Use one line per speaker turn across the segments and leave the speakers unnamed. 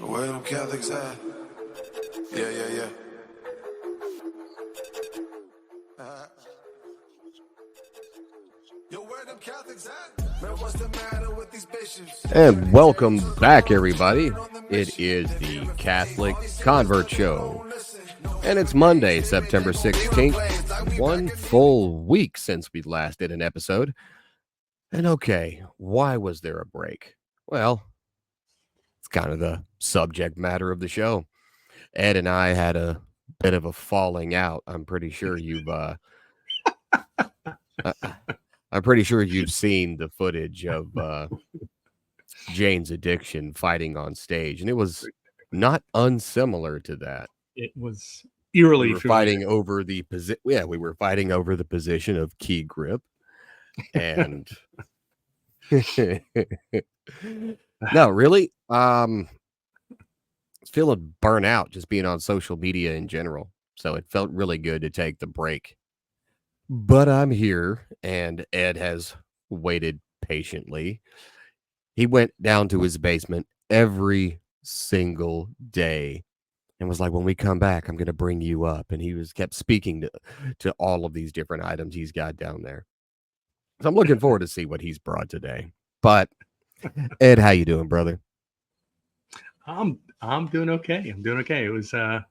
Where them Catholics at? Yeah. Yo, where them Catholics at? Man, what's the matter with these bishops?
And welcome back, everybody. It is the Catholic Convert Show. And it's Monday, September 16th. One full week since we last did an episode. And okay, why was there a break? Well, it's kind of the subject matter of the show. Ed and I had a bit of a falling out. I'm pretty sure you've seen the footage of Jane's Addiction fighting on stage, and it was not unsimilar to that.
It was eerily
We were fighting over the position. Yeah, we were fighting over the position of key grip, and no, really, feeling burnt out just being on social media in general. So it felt really good to take the break. But I'm here, and Ed has waited patiently. He went down to his basement every single day and was like, when we come back, I'm going to bring you up. And he kept speaking to all of these different items he's got down there. So I'm looking forward to see what he's brought today. But Ed, how you doing, brother?
I'm doing okay. I'm doing okay. It was a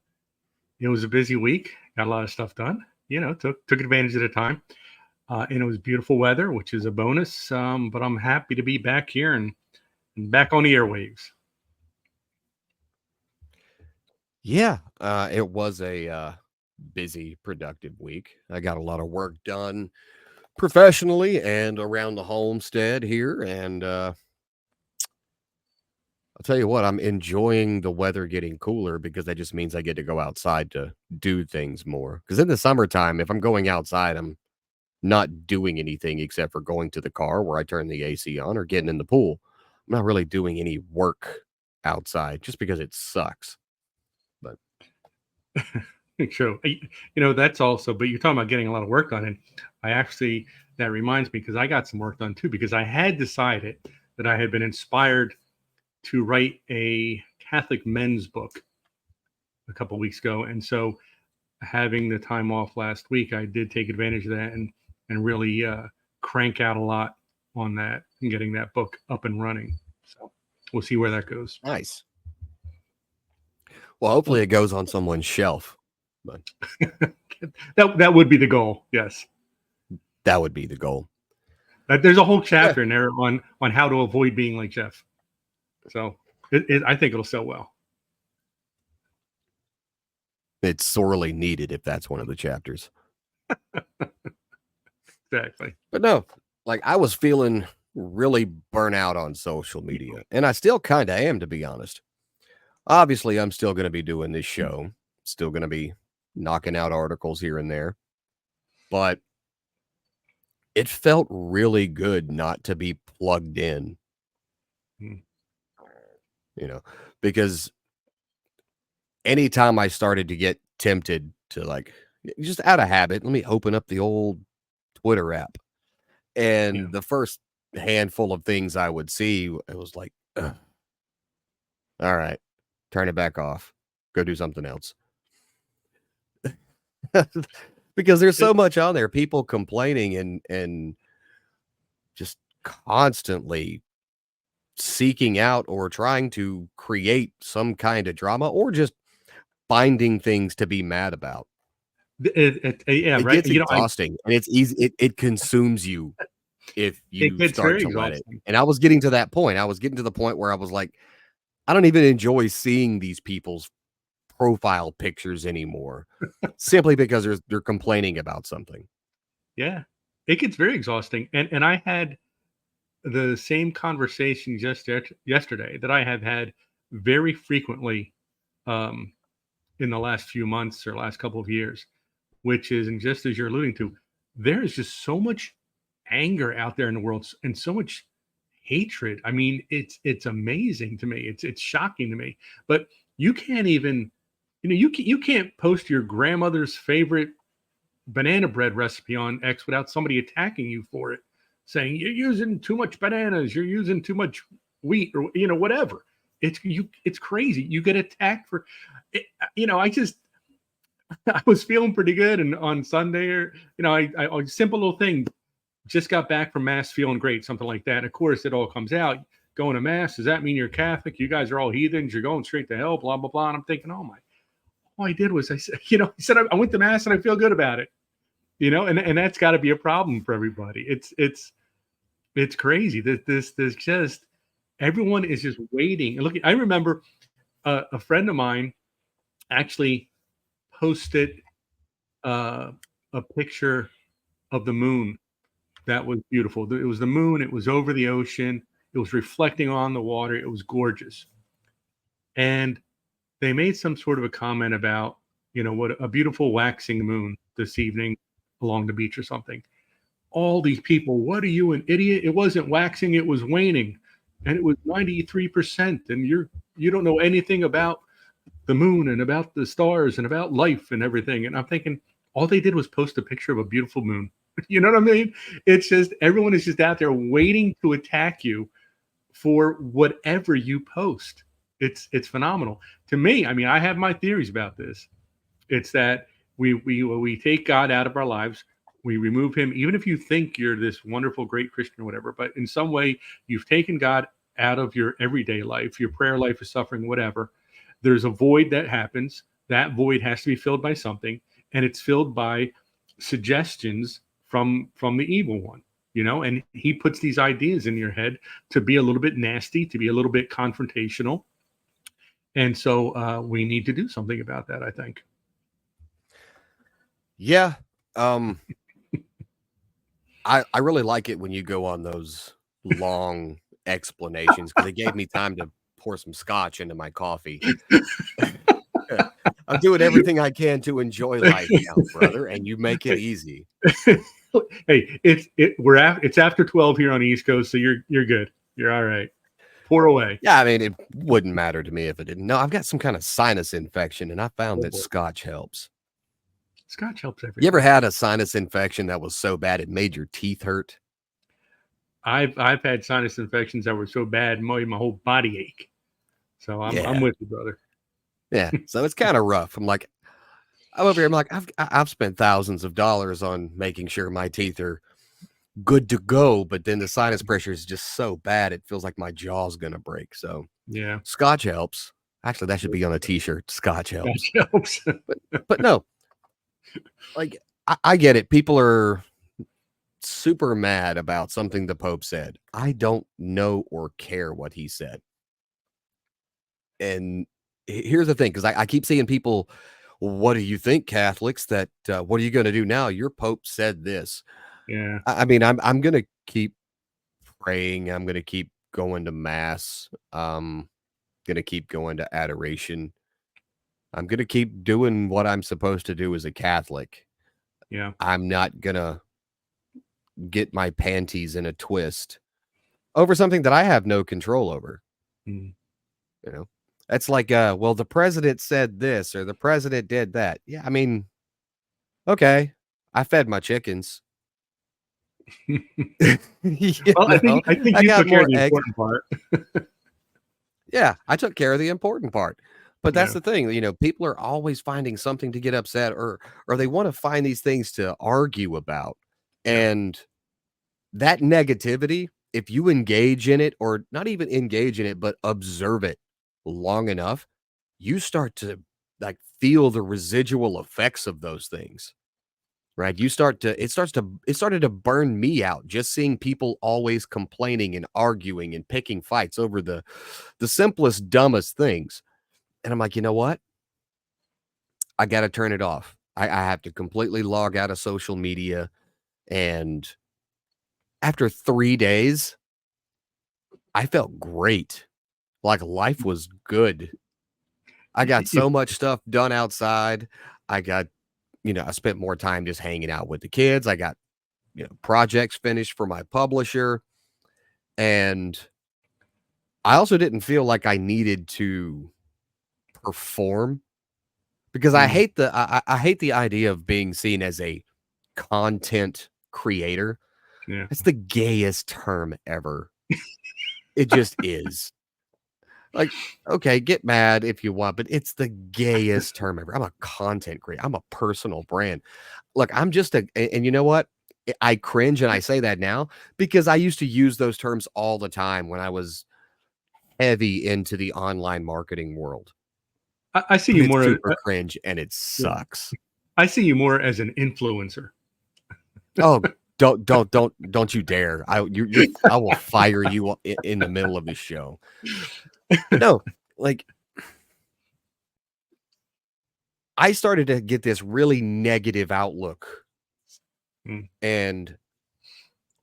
busy week. Got a lot of stuff done. Took advantage of the time. And it was beautiful weather, which is a bonus. But I'm happy to be back here and back on the airwaves.
Yeah, it was a busy, productive week. I got a lot of work done professionally and around the homestead here. And I'll tell you what, I'm enjoying the weather getting cooler because that just means I get to go outside to do things more. Because in the summertime, if I'm going outside, I'm not doing anything except for going to the car where I turn the AC on or getting in the pool. I'm not really doing any work outside just because it sucks. But
True. That's also, but you're talking about getting a lot of work done. And that reminds me, because I got some work done too, because I had decided that I had been inspired to write a Catholic men's book a couple of weeks ago. And so having the time off last week, I did take advantage of that and really crank out a lot on that and getting that book up and running. So we'll see where that goes.
Nice. Well, hopefully it goes on someone's shelf. But
that would be the goal. Yes.
That would be the goal.
There's a whole chapter in there on how to avoid being like Jeff. So I think it'll sell well.
It's sorely needed if that's one of the chapters.
Exactly.
But no, like I was feeling really burnt out on social media, and I still kind of am, to be honest. Obviously, I'm still going to be doing this show, still going to be knocking out articles here and there, but it felt really good not to be plugged in, because anytime I started to get tempted to, like, just out of habit, let me open up the old Twitter app. And the first handful of things I would see, it was like, ugh. All right, turn it back off. Go do something else. Because there's so much on there, people complaining and just constantly seeking out or trying to create some kind of drama or just finding things to be mad about. It gets exhausting, and it's easy. It consumes you if you start to let it. And I was getting to that point. I was getting to the point where I was like, I don't even enjoy seeing these people's profile pictures anymore, simply because they're complaining about something.
Yeah, it gets very exhausting. And I had the same conversation just yesterday that I have had very frequently in the last few months or last couple of years, which is, and just as you're alluding to, there is just so much anger out there in the world and so much hatred. I mean, it's amazing to me. It's shocking to me. But you can't even, you can't post your grandmother's favorite banana bread recipe on X without somebody attacking you for it, saying you're using too much bananas, you're using too much wheat, or whatever. It's crazy. You get attacked for it. I was feeling pretty good, and on Sunday, or I simple little thing. Just got back from mass, feeling great, something like that. And of course, it all comes out. Going to mass, does that mean you're Catholic? You guys are all heathens. You're going straight to hell. Blah blah blah. And I'm thinking, oh my! All I did was I said I went to mass and I feel good about it. And that's got to be a problem for everybody. It's crazy. This just everyone is just waiting. And look, I remember a friend of mine actually posted a picture of the moon that was beautiful. It was the moon. It was over the ocean. It was reflecting on the water. It was gorgeous. And they made some sort of a comment about, what a beautiful waxing moon this evening along the beach or something. All these people, what are you, an idiot? It wasn't waxing, it was waning. And it was 93%. And you don't know anything about the moon and about the stars and about life and everything. And I'm thinking, all they did was post a picture of a beautiful moon. You know what I mean? It's just everyone is just out there waiting to attack you for whatever you post. It's phenomenal. To me, I mean, I have my theories about this. It's that we take God out of our lives. We remove him, even if you think you're this wonderful, great Christian or whatever, but in some way you've taken God out of your everyday life, your prayer life is suffering, whatever. There's a void that happens. That void has to be filled by something, and it's filled by suggestions from the evil one, and he puts these ideas in your head to be a little bit nasty, to be a little bit confrontational. And so we need to do something about that, I think.
Yeah. I really like it when you go on those long explanations, because it gave me time to pour some scotch into my coffee. I'm doing everything I can to enjoy life now, brother, and you make it easy.
Hey, it's after 12 here on the East Coast, so you're good. You're all right. Pour away.
Yeah, I mean, it wouldn't matter to me if it didn't. No, I've got some kind of sinus infection, and I found that scotch helps.
Scotch helps everything.
You ever had a sinus infection that was so bad it made your teeth hurt?
I've had sinus infections that were so bad, my whole body ache. So I'm with you, brother.
Yeah, so it's kind of rough. I'm over here. I'm like, I've spent thousands of dollars on making sure my teeth are good to go, but then the sinus pressure is just so bad it feels like my jaw's gonna break. So
yeah,
scotch helps. Actually, that should be on a t-shirt. Scotch helps.
Scotch helps.
but no, like I get it. People are super mad about something the Pope said. I don't know or care what he said. And here's the thing, because I keep seeing people, what do you think, Catholics, that what are you going to do now? Your Pope said this.
Yeah.
I mean, I'm going to keep praying. I'm going to keep going to mass. Going to keep going to adoration. I'm going to keep doing what I'm supposed to do as a Catholic.
Yeah. I'm
not going to get my panties in a twist over something that I have no control over. It's like, well, the president said this or the president did that. Yeah, I mean, okay, I fed my chickens.
Well, I think you took care of the important part.
Yeah, I took care of the important part. But that's the thing, people are always finding something to get upset, or they want to find these things to argue about. And that negativity, if you engage in it, or not even engage in it, but observe it long enough, you start to feel the residual effects of those things, right? It started to burn me out just seeing people always complaining and arguing and picking fights over the simplest, dumbest things. And I'm like, you know what? I got to turn it off. I have to completely log out of social media. And after 3 days, I felt great. Like life was good. I got so much stuff done outside. I got, I spent more time just hanging out with the kids. I got, projects finished for my publisher. And I also didn't feel like I needed to perform, because I hate I hate the idea of being seen as a content creator.
Yeah.
It's the gayest term ever. It just is. Like, okay, get mad if you want, but it's the gayest term ever. I'm a content creator. I'm a personal brand. Look, I'm just and you know what? I cringe and I say that now because I used to use those terms all the time when I was heavy into the online marketing world.
I see
But
you
it's
more.
super cringe and it
Yeah,
sucks.
I see you more as an influencer.
Oh, don't you dare. I will fire you in the middle of the show. But no, like I started to get this really negative outlook.
Mm,
And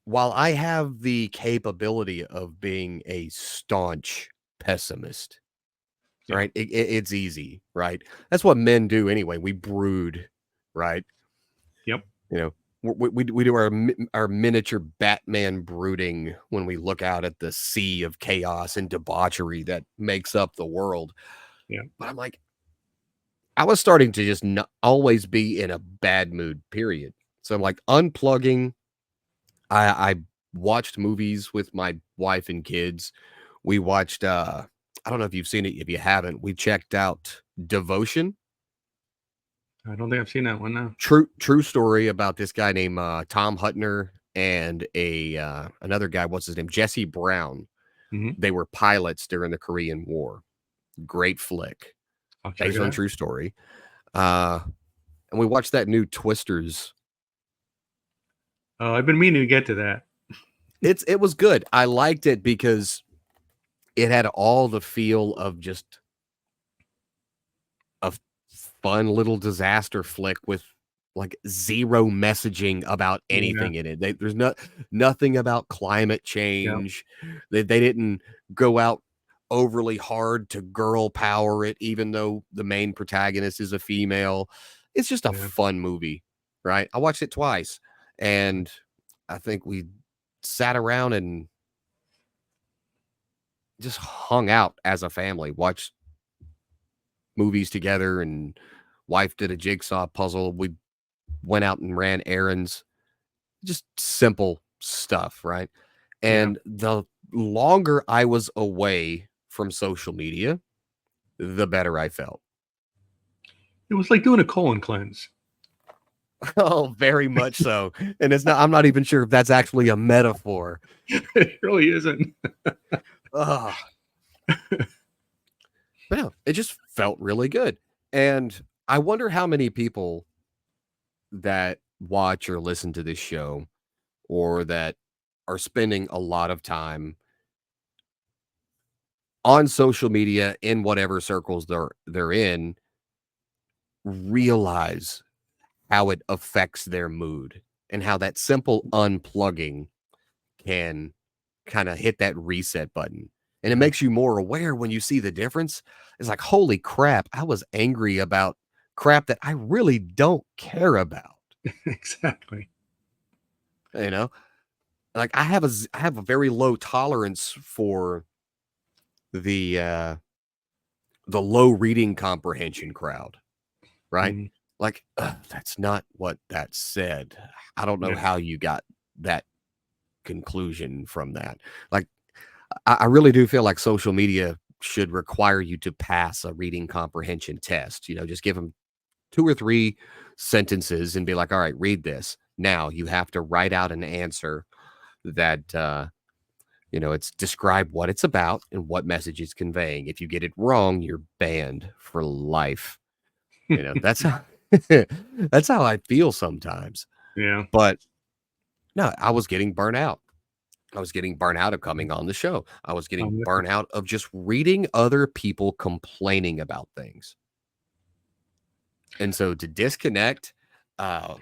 while I have the capability of being a staunch pessimist,
yeah.
right? It's easy, right? That's what men do anyway. We brood, right?
Yep.
You know, we do our miniature Batman brooding when we look out at the sea of chaos and debauchery that makes up the world.
Yeah.
But I'm like, I was starting to just not always be in a bad mood, period. So I'm like unplugging. I watched movies with my wife and kids. We watched I don't know if you've seen it. If you haven't, we checked out Devotion.
I don't think I've seen that one now.
True story about this guy named Tom Hutner and a another guy, what's his name? Jesse Brown.
Hmm.
They were pilots during the Korean War. Great flick.
I'll check
Based
it
on
out.
true story. And we watched that new Twisters.
Oh, I've been meaning to get to that.
It was good. I liked it because it had all the feel of just a fun little disaster flick with like zero messaging about
Yeah.
anything in it. There's nothing about climate
Yeah.
change. They didn't go out overly hard to girl power it, even though the main protagonist is a female. It's just a
Yeah.
fun movie, right? I watched it twice, and I think we sat around and just hung out as a family, watched movies together, and wife did a jigsaw puzzle. We went out and ran errands, just simple stuff, right?
Yeah.
And the longer I was away from social media, the better I felt.
It was like doing a colon cleanse.
Oh, very much so. And I'm not even sure if that's actually a metaphor.
It really isn't.
Ugh. But no, it just felt really good. And I wonder how many people that watch or listen to this show or that are spending a lot of time on social media in whatever circles they're in realize how it affects their mood and how that simple unplugging can kind of hit that reset button. And it
Yeah.
makes you more aware when you see the difference. It's like, holy crap, I was angry about crap that I really don't care about.
Exactly.
You know, like I have a very low tolerance for the the low reading comprehension crowd, right?
Mhm.
Like, "Ugh, that's not what that said. I don't know
Yeah.
how you got that conclusion from that." Like, I really do feel like social media should require you to pass a reading comprehension test. You know, just give them 2 or 3 sentences and be like, "All right, read this. Now you have to write out an answer that, it's describe what it's about and what message it's conveying. If you get it wrong, you're banned for life." That's how that's how I feel sometimes.
Yeah.
But no, I was getting burnt out. I was getting burnt out of coming on the show. I was getting
I'm with you.
burnt out of just reading other people complaining about things. And so to disconnect,
Yeah.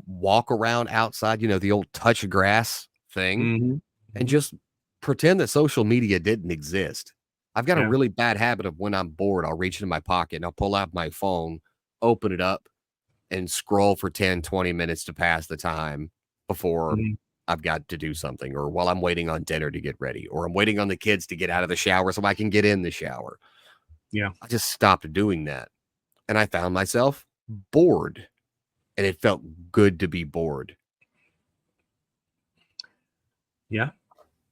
walk around outside, the old touch grass thing,
Mhm.
and
Mhm.
just pretend that social media didn't exist. I've got a
Yeah.
really bad habit of when I'm bored, I'll reach into my pocket and I'll pull out my phone, open it up, and scroll for 10, 20 minutes to pass the time before
Mhm.
I've got to do something, or while I'm waiting on dinner to get ready, or I'm waiting on the kids to get out of the shower so I can get in the shower.
Yeah.
I just stopped doing that. And I found myself bored. And it felt good to be bored.
Yeah.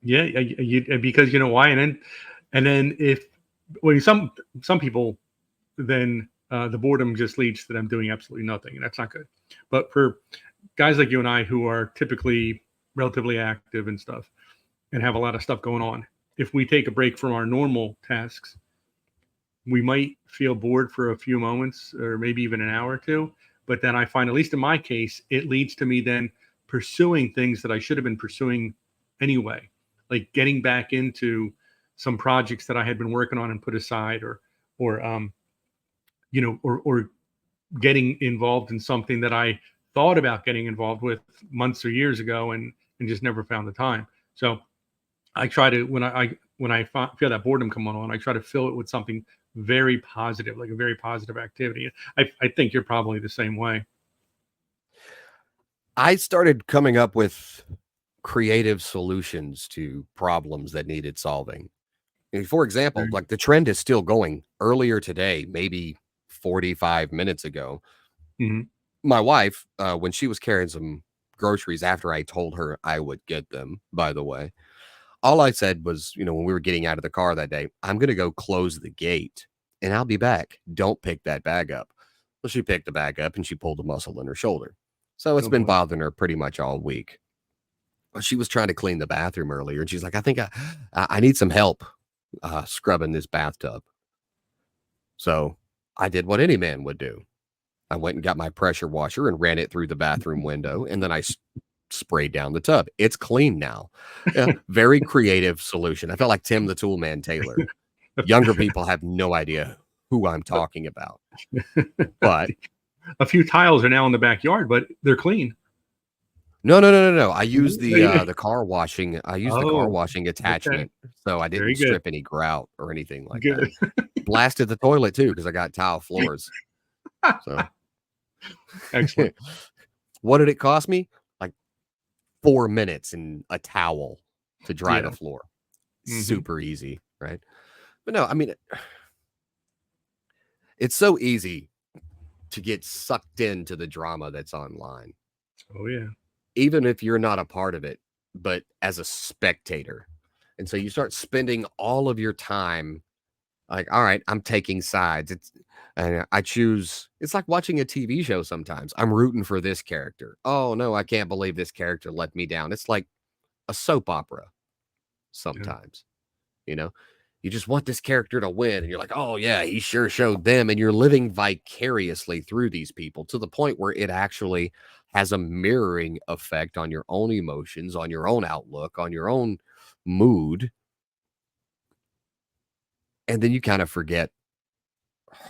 Yeah. Because you know why? And then And then some people, then the boredom just leads to them doing absolutely nothing, and that's not good. But for guys like you and I, who are typically relatively active and stuff, and have a lot of stuff going on, if we take a break from our normal tasks, we might feel bored for a few moments or maybe even an hour or two. But then I find, at least in my case, it leads to me then pursuing things that I should have been pursuing anyway, like getting back into some projects that I had been working on and put aside, or or getting involved in something that I thought about getting involved with months or years ago, and just never found the time. So I try to, when I feel that boredom come on, I try to fill it with something very positive, like a very positive activity. I think you're probably the same way.
I started coming up with creative solutions to problems that needed solving. And for example, like the trend is still going. Earlier today, maybe 45 minutes ago,
Mm-hmm.
my wife, when she was carrying some groceries after I told her I would get them, by the way, all I said was, when we were getting out of the car that day, I'm going to go close the gate and I'll be back. Don't pick that bag up. Well, she picked the bag up and she pulled a muscle in her shoulder. So it's been bothering her pretty much all week. Well, she was trying to clean the bathroom earlier and she's like, I think I need some help scrubbing this bathtub. So I did what any man would do. I went and got my pressure washer and ran it through the bathroom window, and then I sprayed down the tub. It's clean now. Yeah, very creative solution. I felt like Tim the Tool Man Taylor. Younger people have no idea who I'm talking about. But
a few tiles are now in the backyard, but they're clean.
No. I used the car washing. I used the car washing attachment, so I didn't strip any grout or anything like that. Blasted the toilet too because I got tile floors. So
excellent.
What did it cost me? Like 4 minutes and a towel to dry the floor. Mm-hmm. Super easy, right? But no, I mean, it's so easy to get sucked into the drama that's online.
Oh yeah.
Even if you're not a part of it, but as a spectator. And so you start spending all of your time like, all right, I'm taking sides. I choose. It's like watching a TV show sometimes. I'm rooting for this character. Oh no, I can't believe this character let me down. It's like a soap opera sometimes. Yeah. You just want this character to win and you're like, oh yeah, he sure showed them, and you're living vicariously through these people to the point where it actually has a mirroring effect on your own emotions, on your own outlook, on your own mood. And then you kind of forget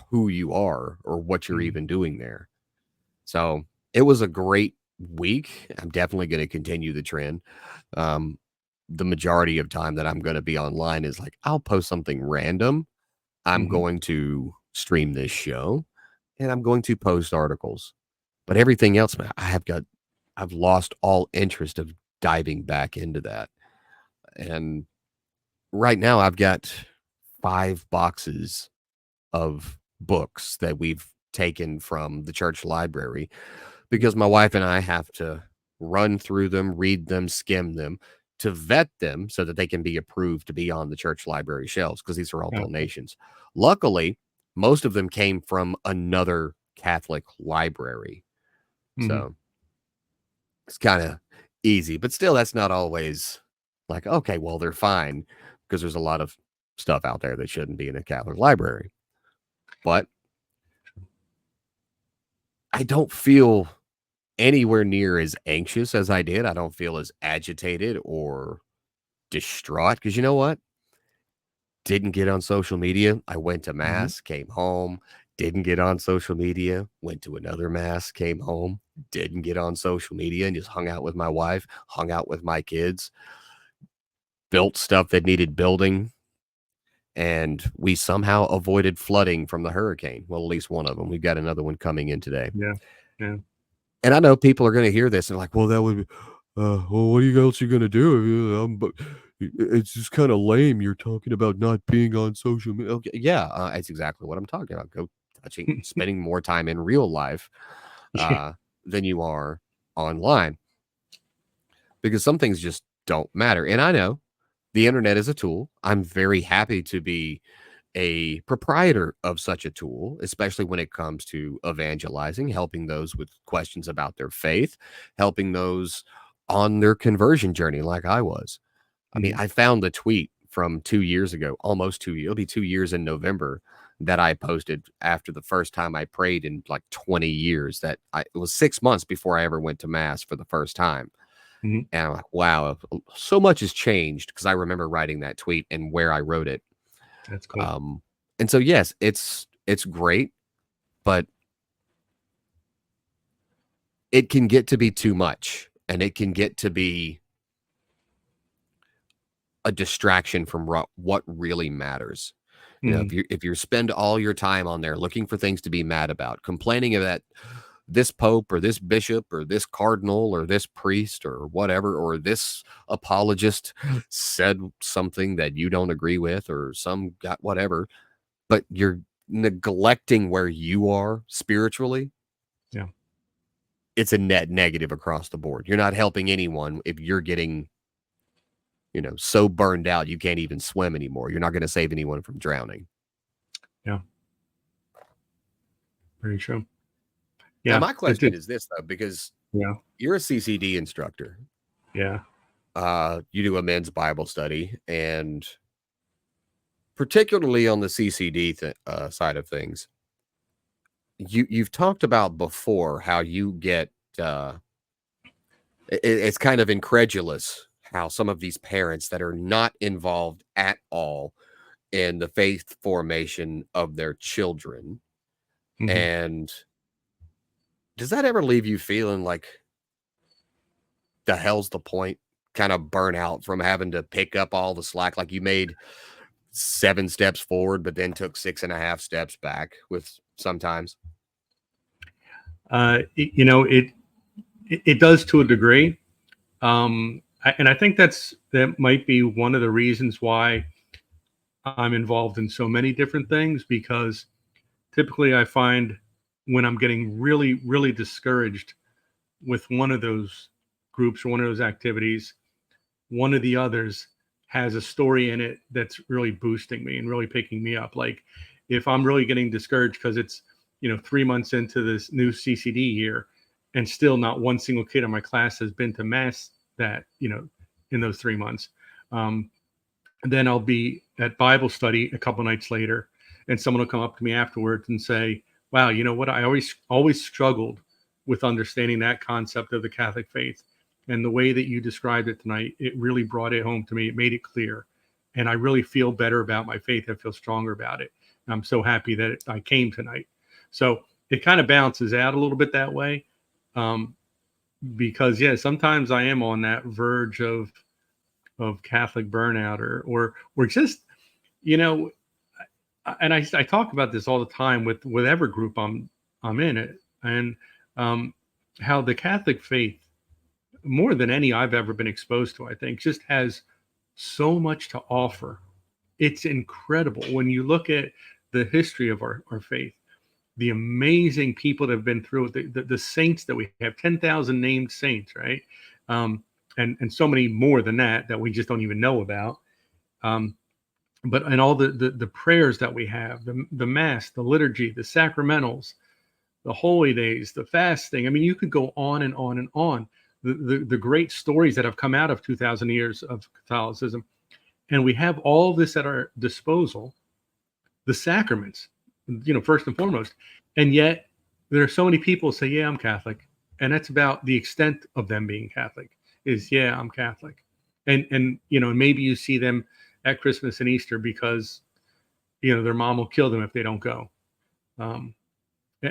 who you are or what you're even doing there. So it was a great week. I'm definitely going to continue the trend. The majority of time that I'm going to be online is like, I'll post something random. I'm going to stream this show and I'm going to post articles, but everything else, I've lost all interest of diving back into that. And right now I've got 5 boxes of books that we've taken from the church library because my wife and I have to run through them, read them, skim them to vet them so that they can be approved to be on the church library shelves, because these are all donations. Luckily, most of them came from another Catholic library. So it's kind of easy, but still that's not always like, okay, well, they're fine, because there's a lot of stuff out there that shouldn't be in a Catholic library. But I don't feel anywhere near as anxious as I did. I don't feel as agitated or distraught because you know what? Didn't get on social media. I went to mass, came home, didn't get on social media, went to another mass, came home, didn't get on social media, and just hung out with my wife, hung out with my kids, built stuff that needed building. And we somehow avoided flooding from the hurricane. Well, at least one of them. We've got another one coming in today.
Yeah.
And I know people are going to hear this and like, well, that would be, well, what else are you going to do? But it's just kind of lame. You're talking about not being on social media. Okay, yeah, that's exactly what I'm talking about. Go spending more time in real life than you are online, because some things just don't matter. And I know the internet is a tool. I'm very happy to be a proprietor of such a tool, especially when it comes to evangelizing, helping those with questions about their faith, helping those on their conversion journey like I was. I mean,
Mhm.
I found the tweet from 2 years ago, almost 2 years. It'll be 2 years in November that I posted after the first time I prayed in like 20 years. It was 6 months before I ever went to mass for the first time.
Mhm.
And I'm like, wow, so much has changed because I remember writing that tweet and where I wrote it.
That's cool.
Um, and so yes, it's great, but it can get to be too much, and it can get to be a distraction from what really matters. You know,
Mhm.
if you spend all your time on there looking for things to be mad about, complaining that this pope or this bishop or this cardinal or this priest or whatever, or this apologist said something that you don't agree with, or some got whatever, but you're neglecting where you are spiritually,
Yeah.
it's a net negative across the board. You're not helping anyone if you're getting, so burned out you can't even swim anymore. You're not going to save anyone from drowning.
Yeah. Very true.
Now,
Yeah.
my
It
question
did.
is this, though, because
Yeah.
you're a CCD instructor.
Yeah.
You do a men's Bible study, and particularly on the CCD side of things, you've talked about before how you get it's kind of incredulous how some of these parents that are not involved at all in the faith formation of their children.
Mhm.
And does that ever leave you feeling like the hell's the point? Kind of burn out from having to pick up all the slack, like you made 7 steps forward, but then took 6.5 steps back with sometimes.
It does to a degree. And I think that might be one of the reasons why I'm involved in so many different things, because typically I find when I'm getting really, really discouraged with one of those groups or one of those activities, one of the others has a story in it that's really boosting me and really picking me up. Like if I'm really getting discouraged because it's, 3 months into this new CCD year and still not one single kid in my class has been to mass in those 3 months. Um, then I'll be at Bible study a couple nights later, and someone will come up to me afterwards and say, "Wow, you know what? I always struggled with understanding that concept of the Catholic faith, and the way that you described it tonight, it really brought it home to me. It made it clear, and I really feel better about my faith. I feel stronger about it. And I'm so happy that I came tonight." So it kind of balances out a little bit that way, um, because yeah, sometimes I am on that verge of Catholic burnout or just, you know, and I talk about this all the time with whatever group I'm in it, and um, how the Catholic faith, more than any I've ever been exposed to, I think, just has so much to offer. It's incredible when you look at the history of our faith, the amazing people that have been through it, the saints that we have, 10,000 named saints, right? Um, and so many more than that we just don't even know about. Um, but and all the prayers that we have, the mass, the liturgy, the sacramentals, the holy days, the fasting. I mean, you could go on and on and on. The great stories that have come out of 2,000 years of Catholicism, and we have all this at our disposal. The sacraments, first and foremost, and yet there are so many people who say, "Yeah, I'm Catholic," and that's about the extent of them being Catholic. Is yeah, I'm Catholic, and maybe you see them at Christmas and Easter because their mom will kill them if they don't go. Um,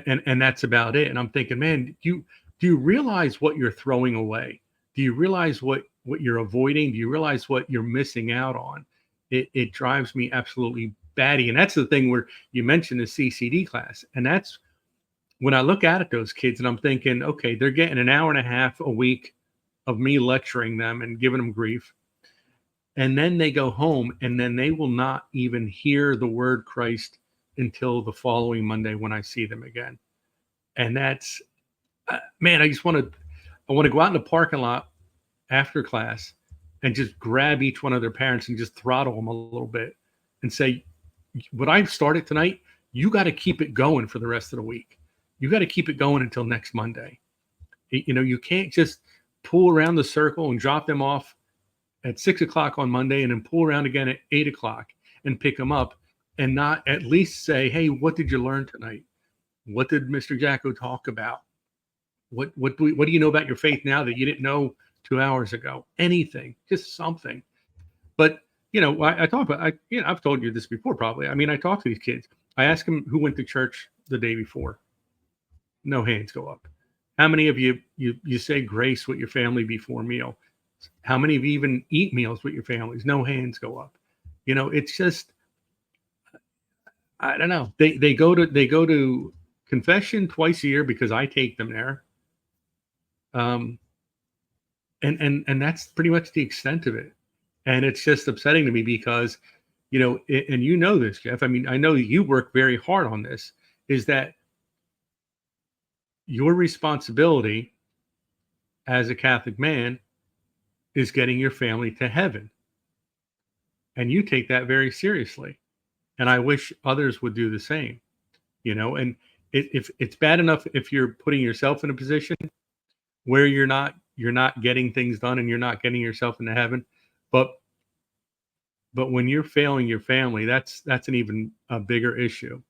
and that's about it. And I'm thinking, man, do you realize what you're throwing away? Do you realize what you're avoiding? Do you realize what you're missing out on? It drives me absolutely batty. And that's the thing where you mentioned the CCD class, and that's when I look at those kids and I'm thinking, okay, they're getting an hour and a half a week of me lecturing them and giving them grief. And then they go home and then they will not even hear the word Christ until the following Monday when I see them again. And that's, man, I want to go out in the parking lot after class and just grab each one of their parents and just throttle them a little bit and say, what I've started tonight, you got to keep it going for the rest of the week. You got to keep it going until next Monday. You can't just pull around the circle and drop them off at 6 o'clock on Monday and then pull around again at 8 o'clock and pick them up and not at least say, hey, what did you learn tonight? What did Mr. Jacko talk about? What do you know about your faith now that you didn't know 2 hours ago? Anything, just something. But I talk about, I've told you this before probably. I mean, I talk to these kids. I ask them who went to church the day before. No hands go up. How many of you say grace with your family before meal? How many of you even eat meals with your families? No hands go up. It's just, I don't know. They go to confession twice a year because I take them there. And that's pretty much the extent of it. And it's just upsetting to me because, and you know this, Jeff. I mean, I know you work very hard on this, is that your responsibility as a Catholic man is getting your family to heaven. And you take that very seriously. And I wish others would do the same, and if it's bad enough if you're putting yourself in a position where you're not getting things done and you're not getting yourself into heaven, but when you're failing your family, that's an even a bigger issue.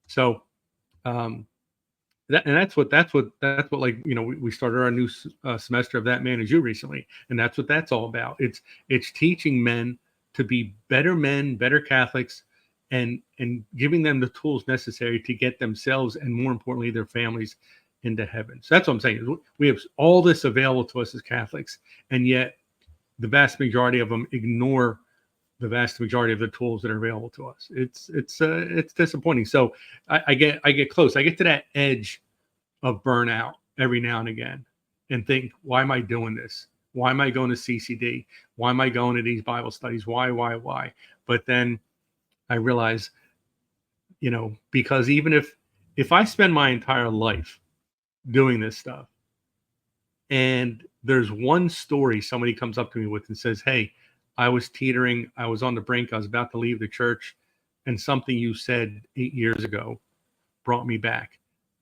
So that's what like, we started our new semester of That Man Is You recently, and that's what that's all about. It's teaching men to be better men, better Catholics, and giving them the tools necessary to get themselves and, more importantly, their families into heaven. So that's what I'm saying. We have all this available to us as Catholics, and yet the vast majority of them ignore the vast majority of the tools that are available to us. It's disappointing. So I get close. I get to that edge of burnout every now and again and think, why am I doing this? Why am I going to CCD? Why am I going to these Bible studies? Why? But then I realize, because even if I spend my entire life doing this stuff and there's one story somebody comes up to me with and says, hey, I was teetering, I was on the brink, I was about to leave the church, and something you said 8 years ago brought me back,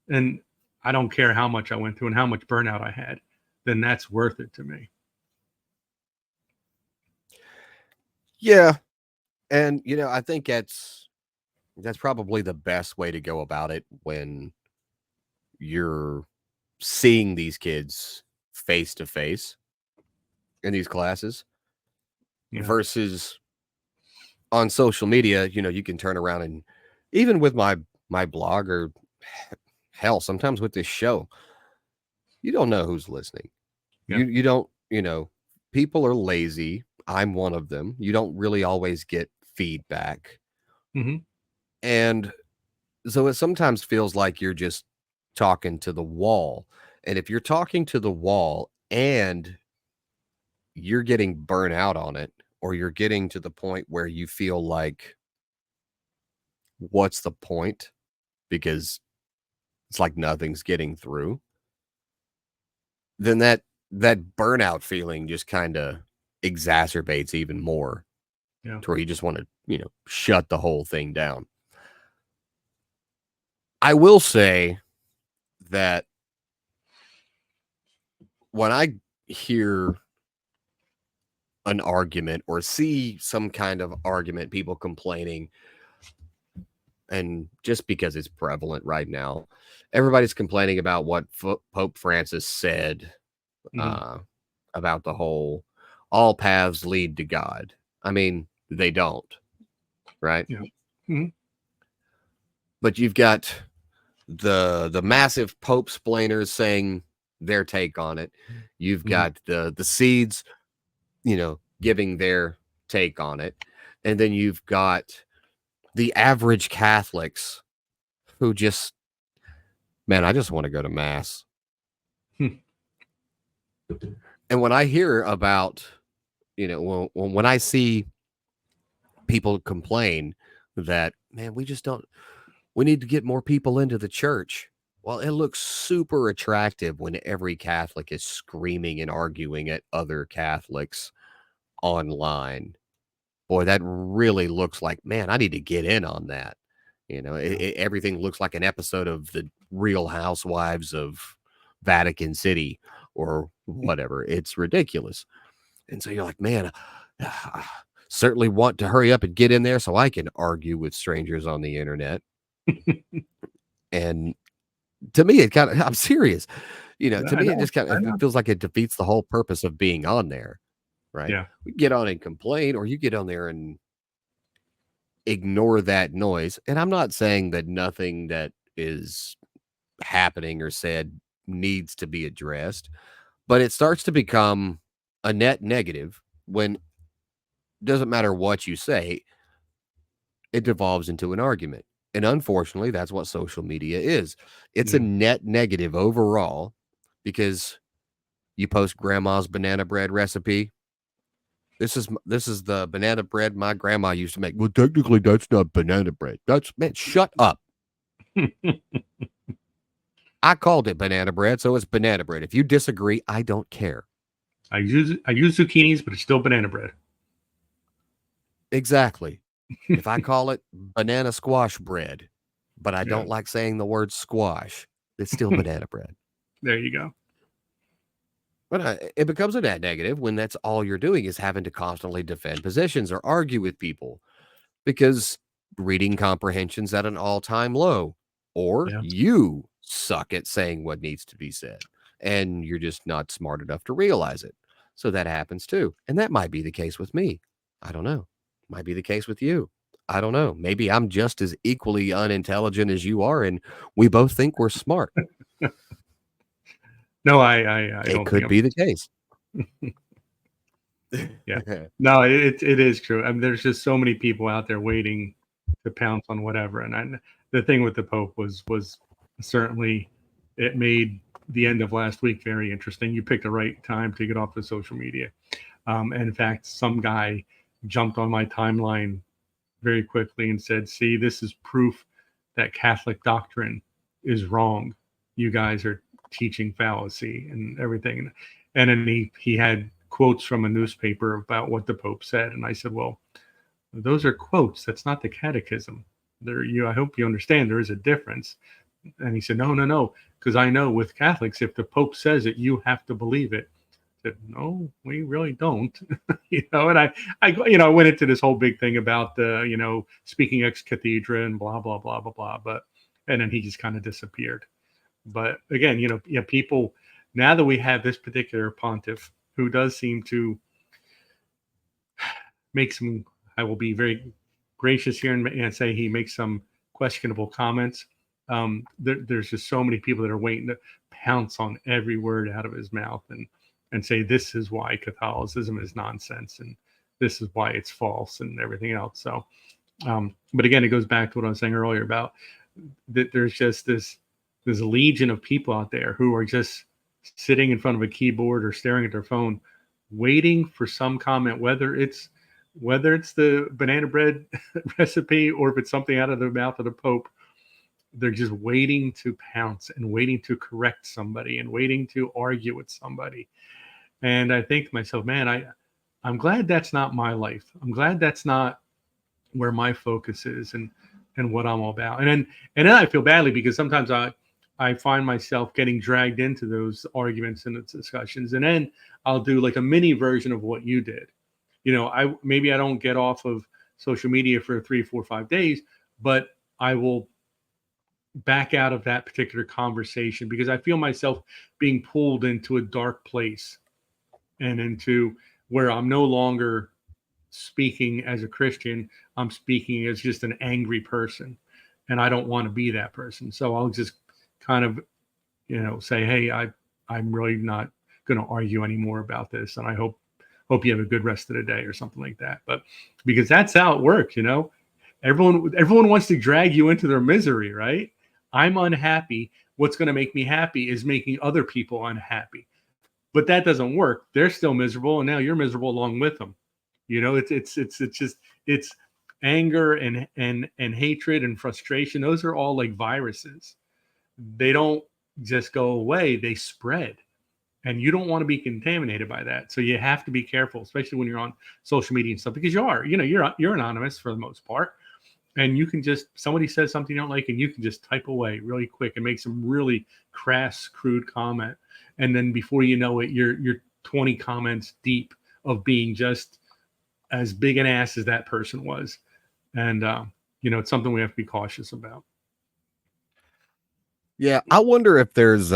and I don't care how much I went through and how much burnout I had, then that's worth it to me.
Yeah. And, I think that's probably the best way to go about it when you're seeing these kids face to face in these classes versus on social media. You can turn around and even with my blog, or hell, sometimes with this show, you don't know who's listening. You don't, people are lazy. I'm one of them. You don't really always get feedback.
Mm-hmm.
And so it sometimes feels like you're just talking to the wall. And if you're talking to the wall and you're getting burnt out on it, or you're getting to the point where you feel like, what's the point? Because it's like nothing's getting through, then that burnout feeling just kind of exacerbates even more. To where you just want to, shut the whole thing down. I will say that when I hear an argument or see some kind of argument, people complaining, and just because it's prevalent right now, everybody's complaining about what Pope Francis said about the whole all paths lead to God. I mean, they don't, right?
Yeah. Mm-hmm.
But you've got the massive Pope splainers saying their take on it. You've got the seeds, giving their take on it. And then you've got the average Catholics who just, man, I just want to go to mass. And when I hear about, when I see people complain that, man, we need to get more people into the church. Well, it looks super attractive when every Catholic is screaming and arguing at other Catholics online. Boy, that really looks like, man, I need to get in on that. Everything looks like an episode of the Real Housewives of Vatican City or whatever. It's ridiculous. And so you're like, man, I certainly want to hurry up and get in there so I can argue with strangers on the internet. And to me, I'm serious. To me, it just it feels like it defeats the whole purpose of being on there, right?
Yeah.
We get on and complain, or you get on there and ignore that noise. And I'm not saying that nothing that is happening or said needs to be addressed, but it starts to become a net negative when doesn't matter what you say, it devolves into an argument. And unfortunately, that's what social media is. It's a net negative overall because you post grandma's banana bread recipe. This is the banana bread my grandma used to make. Well, technically, that's not banana bread. Man, shut up. I called it banana bread, so it's banana bread. If you disagree, I don't care.
I use zucchinis, but it's still banana bread.
Exactly. If I call it banana squash bread, but I don't like saying the word squash, it's still banana bread.
There you go.
But it becomes a net negative when that's all you're doing is having to constantly defend positions or argue with people because reading comprehension's at an all-time low, or you suck at saying what needs to be said and you're just not smart enough to realize it. So that happens too. And that might be the case with me. I don't know. Might be the case with you. I don't know. Maybe I'm just as equally unintelligent as you are, and we both think we're smart.
No, I don't.
It could be the case.
Yeah. No, it is true. I mean, there's just so many people out there waiting to pounce on whatever. And the thing with the Pope was certainly, it made the end of last week very interesting. You picked the right time to get off the social media. And in fact, some guy jumped on my timeline very quickly and said, see, this is proof that Catholic doctrine is wrong. You guys are teaching fallacy and everything. And then he had quotes from a newspaper about what the Pope said. And I said, well, those are quotes. That's not the catechism. I hope you understand there is a difference. And he said, no, because I know with Catholics, if the Pope says it, you have to believe it. I said, no, we really don't. And I went into this whole big thing about speaking ex cathedra and blah, blah, blah, blah, blah. And then he just kind of disappeared. But again, people, now that we have this particular pontiff who does seem to make some, I will be very gracious here and say he makes some questionable comments. There's just so many people that are waiting to pounce on every word out of his mouth and say, this is why Catholicism is nonsense and this is why it's false and everything else. So, but again, it goes back to what I was saying earlier about that there's just this legion of people out there who are just sitting in front of a keyboard or staring at their phone, waiting for some comment, whether it's the banana bread recipe or if it's something out of the mouth of the Pope. They're just waiting to pounce and waiting to correct somebody and waiting to argue with somebody. And I think to myself, man, I'm glad that's not my life. I'm glad that's not where my focus is and what I'm all about. And then I feel badly because sometimes I find myself getting dragged into those arguments and discussions. And then I'll do like a mini version of what you did. Maybe I don't get off of social media for 3, 4, 5 days, but I will back out of that particular conversation because I feel myself being pulled into a dark place and into where I'm no longer speaking as a Christian. I'm speaking as just an angry person, and I don't want to be that person. So I'll just kind of, say, hey, I'm really not going to argue anymore about this, and I hope you have a good rest of the day or something like that. But because that's how it works, everyone wants to drag you into their misery, right? I'm unhappy. What's going to make me happy is making other people unhappy. But that doesn't work. They're still miserable, and now you're miserable along with them. It's anger and hatred and frustration. Those are all like viruses. They don't just go away, they spread. and you don't want to be contaminated by that. So you have to be careful, especially when you're on social media and stuff, because you're anonymous for the most part, and you can just, somebody says something you don't like, and you can just type away really quick and make some really crass, crude comment, and then before you know it, you're 20 comments deep of being just as big an ass as that person was. And it's something we have to be cautious about.
Yeah, I wonder if there's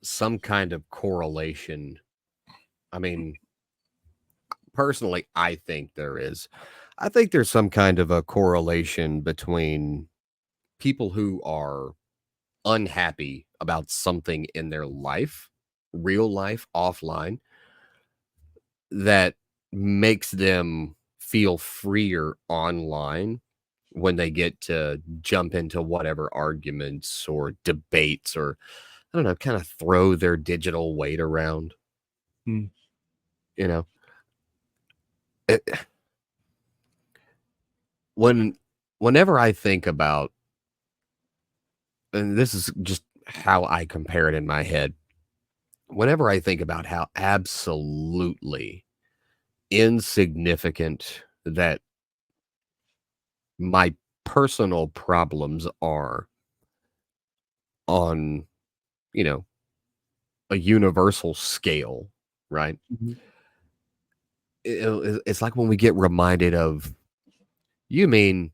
some kind of correlation. I mean, personally, I think there is. I think there's some kind of a correlation between people who are unhappy about something in their life, real life, offline, that makes them feel freer online when they get to jump into whatever arguments or debates, or I don't know, kind of throw their digital weight around.
Hmm.
You know, it, whenever I think about, and this is just how I compare it in my head, whenever I think about how absolutely insignificant that my personal problems are on, you know, a universal scale, right?
Mm-hmm.
It's like when we get reminded of, you mean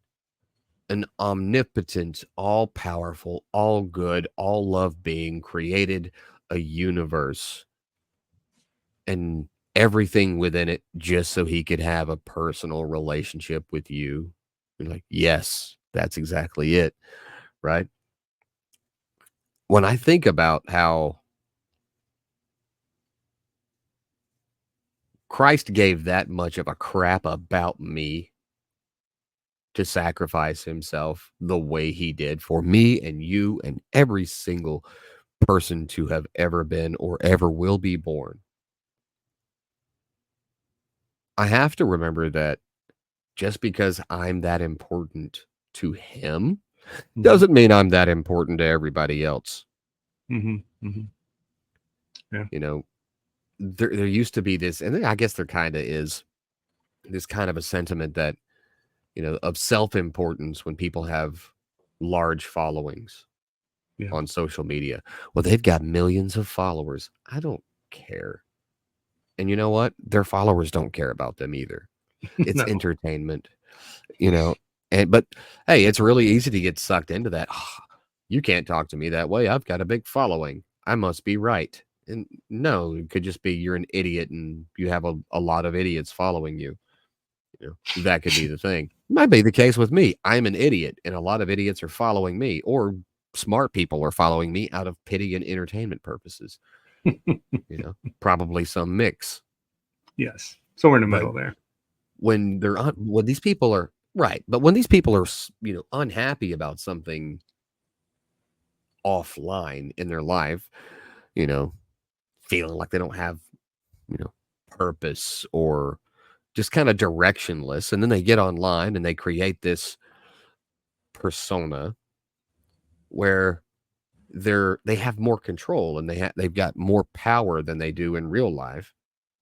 an omnipotent, all powerful, all good, all love being created a universe and everything within it just so he could have a personal relationship with you? You're like, yes, that's exactly it, right? When I think about how Christ gave that much of a crap about me to sacrifice himself the way he did for me and you and every single person to have ever been or ever will be born, I have to remember that just because I'm that important to him
Mm-hmm.
doesn't mean I'm that important to everybody else.
Mm-hmm. Mm-hmm. Yeah.
You know, there used to be this, and I guess there kind of is this kind of a sentiment that, of self-importance when people have large followings
Yeah.
on social media. Well, they've got millions of followers. I don't care. And you know what? Their followers don't care about them either. It's
No.
entertainment, you know. But hey, it's really easy to get sucked into that. "Ah, you can't talk to me that way. I've got a big following. I must be right." And no, it could just be you're an idiot and you have a lot of idiots following you. That could be the thing. Might be the case with me. I'm an idiot and a lot of idiots are following me, or smart people are following me out of pity and entertainment purposes. Probably some mix.
Yes. Somewhere in the
But
middle there.
when these people are right, but when these people are, unhappy about something offline in their life, feeling like they don't have, purpose, or just kind of directionless, and then they get online and they create this persona where they have more control and they've got more power than they do in real life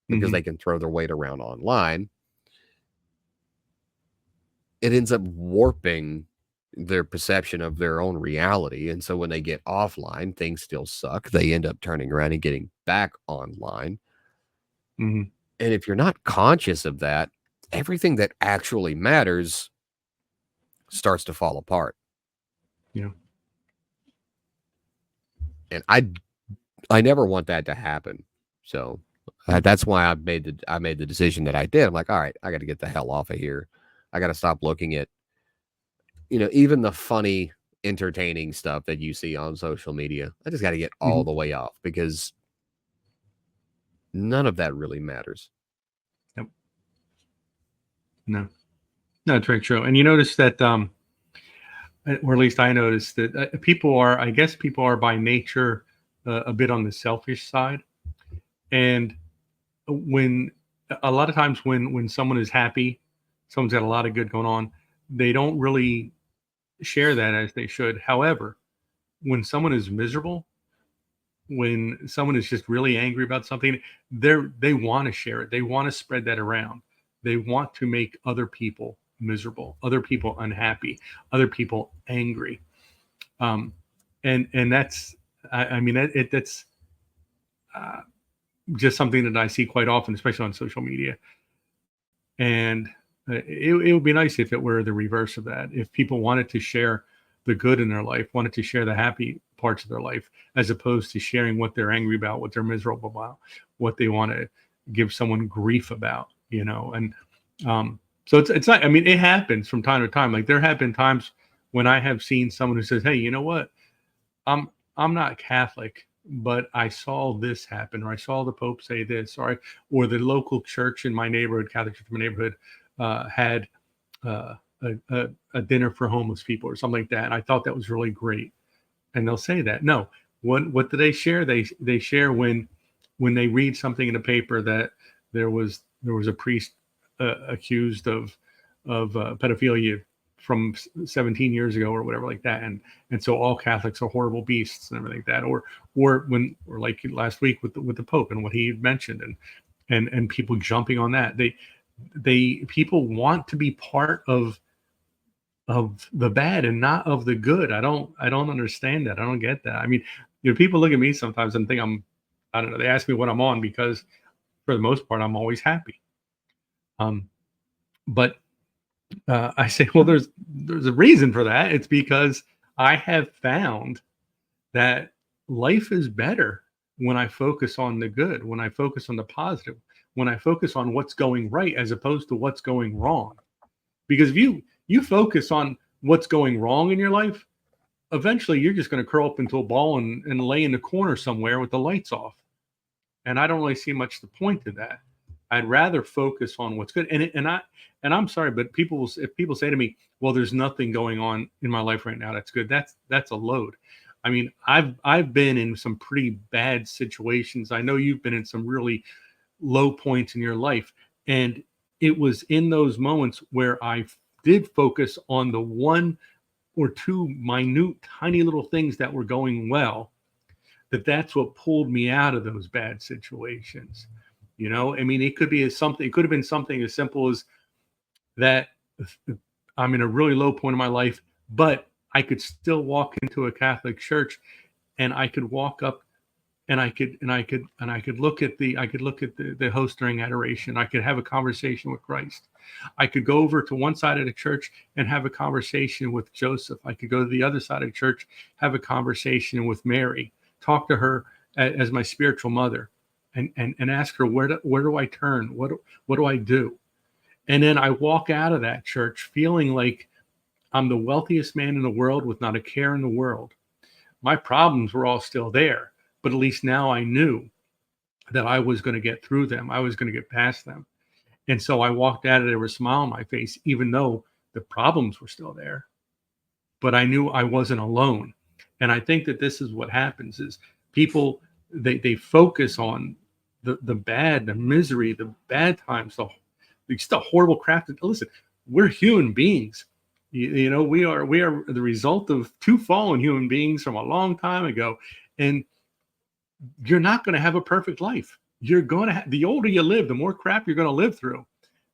because
Mm-hmm.
they can throw their weight around online. It ends up warping their perception of their own reality. And so when they get offline, things still suck. They end up turning around and getting back online.
Mm-hmm.
And if you're not conscious of that, everything that actually matters starts to fall apart.
Yeah.
And I never want that to happen. So that's why I made the decision that I did. I'm like, all right, I got to get the hell off of here. I got to stop looking at, even the funny, entertaining stuff that you see on social media. I just got to get all
Mm-hmm.
the way off because none of that really matters.
Yep. No, it's very true. And you notice that, or at least I noticed that people are by nature a bit on the selfish side. And when a lot of times when someone is happy, someone's got a lot of good going on, they don't really share that as they should. However, when someone is miserable, when someone is just really angry about something, they want to share it. They want to spread that around. They want to make other people miserable, other people unhappy, other people angry. And that's, I mean, that's just something that I see quite often, especially on social media. And it would be nice if it were the reverse of that. If people wanted to share the good in their life, wanted to share the happy parts of their life, as opposed to sharing what they're angry about, what they're miserable about, what they want to give someone grief about, you know. And so it's not, I mean, it happens from time to time. Like there have been times when I have seen someone who says, hey, you know what? I'm not Catholic, but I saw this happen, or I saw the Pope say this, or the local church in my neighborhood, Catholic church in my neighborhood, had a dinner for homeless people or something like that. And I thought that was really great. And they'll say that. No, what do they share? They share when they read something in the paper that there was a priest accused of pedophilia from 17 years ago or whatever like that, and so all Catholics are horrible beasts and everything like that, or like last week with the Pope and what he mentioned, and people jumping on that. People want to be part of the bad and not of the good. I don't understand that. I don't get that. I mean, you know, people look at me sometimes and think I don't know. They ask me what I'm on, because for the most part I'm always happy. But I say, well, there's a reason for that. It's because I have found that life is better when I focus on the good, when I focus on the positive, when I focus on what's going right as opposed to what's going wrong. Because if you focus on what's going wrong in your life, eventually you're just going to curl up into a ball and lay in the corner somewhere with the lights off. And I don't really see much the point to that. I'd rather focus on what's good. And I'm sorry, but if people say to me, well, there's nothing going on in my life right now that's good, that's a load. I mean, I've been in some pretty bad situations. I know you've been in some really low points in your life. And it was in those moments where I did focus on the one or two minute, tiny little things that were going well, that's what pulled me out of those bad situations. You know, I mean, it could have been something as simple as that I'm in a really low point in my life, but I could still walk into a Catholic church and I could walk up and I could look at the host during adoration. I could have a conversation with Christ. I could go over to one side of the church and have a conversation with Joseph. I could go to the other side of the church, have a conversation with Mary, talk to her as my spiritual mother, and ask her, where do I turn? What do I do? And then I walk out of that church feeling like I'm the wealthiest man in the world with not a care in the world. My problems were all still there, but at least now I knew that I was going to get through them. I was going to get past them. And so I walked out of there with a smile on my face, even though the problems were still there. But I knew I wasn't alone. And I think that this is what happens is people, they focus on the bad, the misery, the bad times, the horrible crap. Listen, we're human beings. You know, we are the result of two fallen human beings from a long time ago. And you're not going to have a perfect life. You're going to the older you live, the more crap you're going to live through.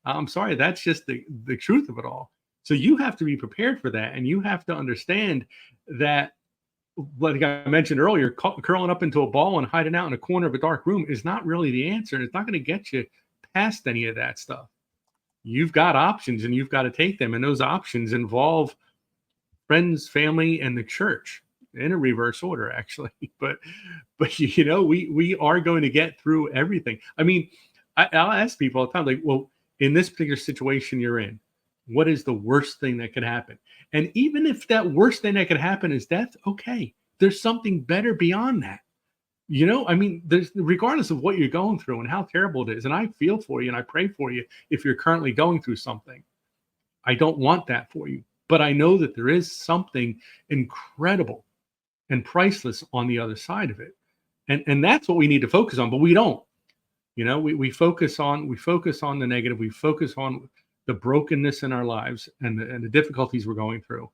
I'm sorry, that's just the truth of it all. So you have to be prepared for that. And you have to understand that, like I mentioned earlier, curling up into a ball and hiding out in a corner of a dark room is not really the answer. And it's not going to get you past any of that stuff. You've got options and you've got to take them. And those options involve friends, family, and the church in a reverse order, actually. But you know, we are going to get through everything. I mean, I'll ask people all the time, like, well, in this particular situation you're in, what is the worst thing that could happen? And even if that worst thing that could happen is death, okay, there's something better beyond that. You know, I mean, there's, regardless of what you're going through and how terrible it is, and I feel for you and I pray for you if you're currently going through something. I don't want that for you, but I know that there is something incredible and priceless on the other side of it. And that's what we need to focus on, but we don't. You know, we focus on the negative, we focus on the brokenness in our lives and the difficulties we're going through.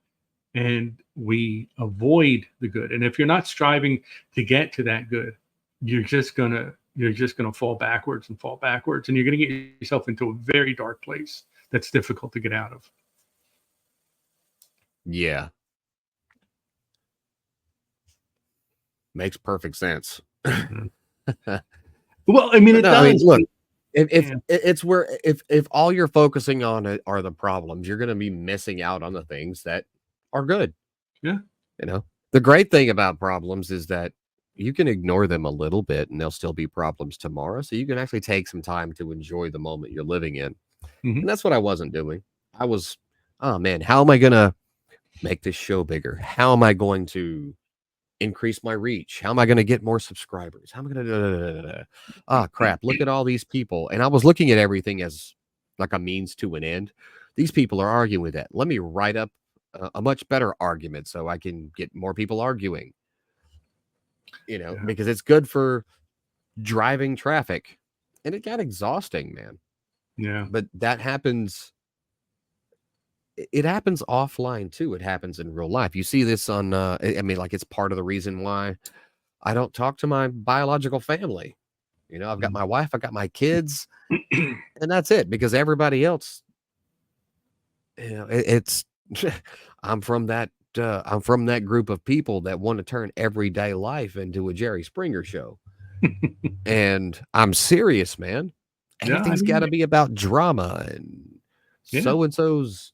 and we avoid the good. And if you're not striving to get to that good, you're just gonna fall backwards and fall backwards, and you're gonna get yourself into a very dark place that's difficult to get out of.
Yeah. Makes perfect sense.
Mhm. Well, I mean,
But
it
no, I mean,
does.
look, if
Yeah.
it's where if all you're focusing on are the problems, you're gonna be missing out on the things that are good.
Yeah.
You know, the great thing about problems is that you can ignore them a little bit and they'll still be problems tomorrow. So you can actually take some time to enjoy the moment you're living in.
Mhm.
And that's what I wasn't doing. I was, oh man, how am I going to make this show bigger? How am I going to increase my reach? How am I going to get more subscribers? How am I going to, ah, crap, look at all these people. And I was looking at everything as like a means to an end. These people are arguing with that. Let me write up a much better argument so I can get more people arguing,
Yeah.
because it's good for driving traffic. And it got exhausting, man.
Yeah.
But that happens. It happens offline too. It happens in real life. You see this on, I mean, like it's part of the reason why I don't talk to my biological family. I've got
Mhm.
my wife, I got my kids, and that's it because everybody else, it's I'm from that group of people that want to turn everyday life into a Jerry Springer show. And I'm serious, man.
Yeah, I
Everything's got
mean,
to be about drama and
yeah.
so and so's,